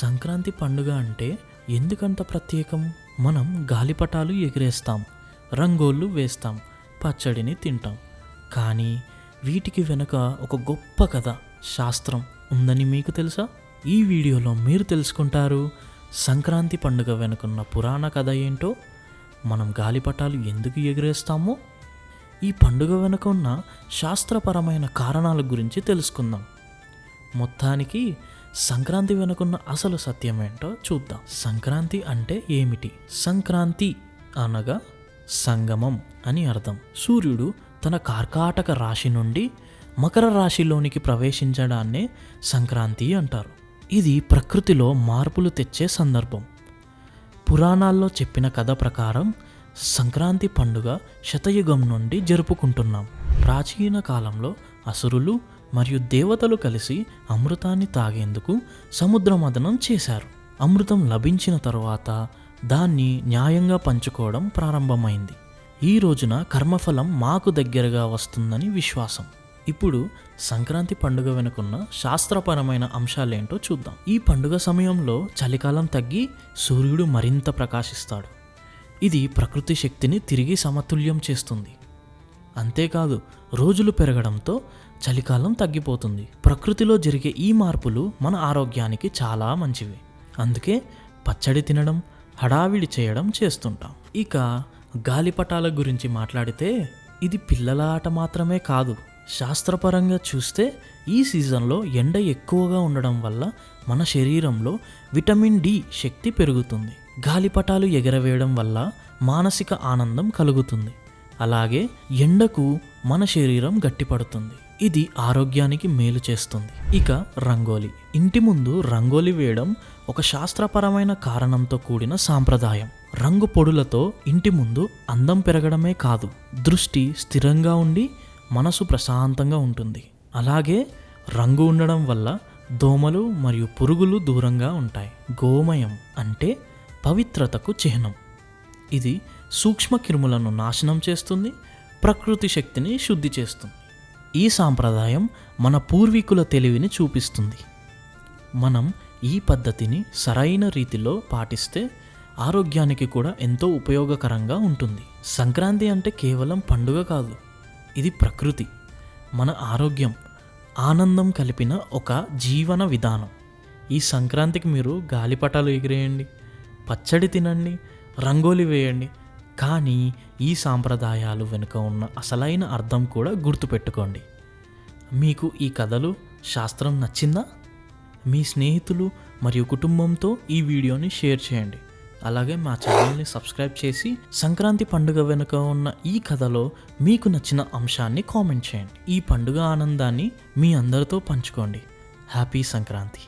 సంక్రాంతి పండుగ అంటే ఎందుకంత ప్రత్యేకం? మనం గాలిపటాలు ఎగిరేస్తాం, రంగోళ్ళు వేస్తాం, పచ్చడిని తింటాం. కానీ వీటికి వెనుక ఒక గొప్ప కథ, శాస్త్రం ఉందని మీకు తెలుసా? ఈ వీడియోలో మీరు తెలుసుకుంటారు సంక్రాంతి పండుగ వెనుకున్న పురాణ కథ ఏంటో, మనం గాలిపటాలు ఎందుకు ఎగిరేస్తామో, ఈ పండుగ వెనుక ఉన్న శాస్త్రపరమైన కారణాల గురించి తెలుసుకుందాం. మొత్తానికి సంక్రాంతి వెనుకున్న అసలు సత్యం ఏంటో చూద్దాం. సంక్రాంతి అంటే ఏమిటి? సంక్రాంతి అనగా సంగమం అని అర్థం. సూర్యుడు తన కర్కాటక రాశి నుండి మకర రాశిలోనికి ప్రవేశించడాన్నే సంక్రాంతి అంటారు. ఇది ప్రకృతిలో మార్పులు తెచ్చే సందర్భం. పురాణాల్లో చెప్పిన కథ ప్రకారం సంక్రాంతి పండుగ శతయుగం నుండి జరుపుకుంటున్నాం. ప్రాచీన కాలంలో అసురులు మరియు దేవతలు కలిసి అమృతాన్ని తాగేందుకు సముద్ర మథనం చేశారు. అమృతం లభించిన తరువాత దాన్ని న్యాయంగా పంచుకోవడం ప్రారంభమైంది. ఈ రోజున కర్మఫలం మాకు దగ్గరగా వస్తుందని విశ్వాసం. ఇప్పుడు సంక్రాంతి పండుగ వెనుకున్న శాస్త్రపరమైన అంశాలేంటో చూద్దాం. ఈ పండుగ సమయంలో చలికాలం తగ్గి సూర్యుడు మరింత ప్రకాశిస్తాడు. ఇది ప్రకృతి శక్తిని తిరిగి సమతుల్యం చేస్తుంది. అంతేకాదు, రోజులు పెరగడంతో చలికాలం తగ్గిపోతుంది. ప్రకృతిలో జరిగే ఈ మార్పులు మన ఆరోగ్యానికి చాలా మంచివి. అందుకే పచ్చడి తినడం, హడావిడి చేయడం చేస్తుంటాం. ఇక గాలిపటాల గురించి మాట్లాడితే, ఇది పిల్లల ఆట మాత్రమే కాదు. శాస్త్రపరంగా చూస్తే ఈ సీజన్లో ఎండ ఎక్కువగా ఉండడం వల్ల మన శరీరంలో విటమిన్ డి శక్తి పెరుగుతుంది. గాలిపటాలు ఎగరవేయడం వల్ల మానసిక ఆనందం కలుగుతుంది. అలాగే ఎండకు మన శరీరం గట్టిపడుతుంది. ఇది ఆరోగ్యానికి మేలు చేస్తుంది. ఇక రంగోలి. ఇంటి ముందు రంగోలి వేయడం ఒక శాస్త్రపరమైన కారణంతో కూడిన సాంప్రదాయం. రంగు పొడులతో ఇంటి ముందు అందం పెరగడమే కాదు, దృష్టి స్థిరంగా ఉండి మనసు ప్రశాంతంగా ఉంటుంది. అలాగే రంగు ఉండడం వల్ల దోమలు మరియు పురుగులు దూరంగా ఉంటాయి. గోమయం అంటే పవిత్రతకు చిహ్నం. ఇది సూక్ష్మ క్రిములను నాశనం చేస్తుంది, ప్రకృతి శక్తిని శుద్ధి చేస్తుంది. ఈ సాంప్రదాయం మన పూర్వీకుల తెలివిని చూపిస్తుంది. మనం ఈ పద్ధతిని సరైన రీతిలో పాటిస్తే ఆరోగ్యానికి కూడా ఎంతో ఉపయోగకరంగా ఉంటుంది. సంక్రాంతి అంటే కేవలం పండుగ కాదు, ఇది ప్రకృతి, మన ఆరోగ్యం, ఆనందం కలిపిన ఒక జీవన విధానం. ఈ సంక్రాంతికి మీరు గాలిపటాలు ఎగిరేయండి, పచ్చడి తినండి, రంగోలి వేయండి. కానీ ఈ సాంప్రదాయాలు వెనుక ఉన్న అసలైన అర్థం కూడా గుర్తుపెట్టుకోండి. మీకు ఈ కథలు, శాస్త్రం నచ్చిందా? మీ స్నేహితులు మరియు కుటుంబంతో ఈ వీడియోని షేర్ చేయండి. అలాగే మా ఛానల్ని సబ్స్క్రైబ్ చేసి సంక్రాంతి పండుగ వెనుక ఉన్న ఈ కథలో మీకు నచ్చిన అంశాన్ని కామెంట్ చేయండి. ఈ పండుగ ఆనందాన్ని మీ అందరితో పంచుకోండి. హ్యాపీ సంక్రాంతి.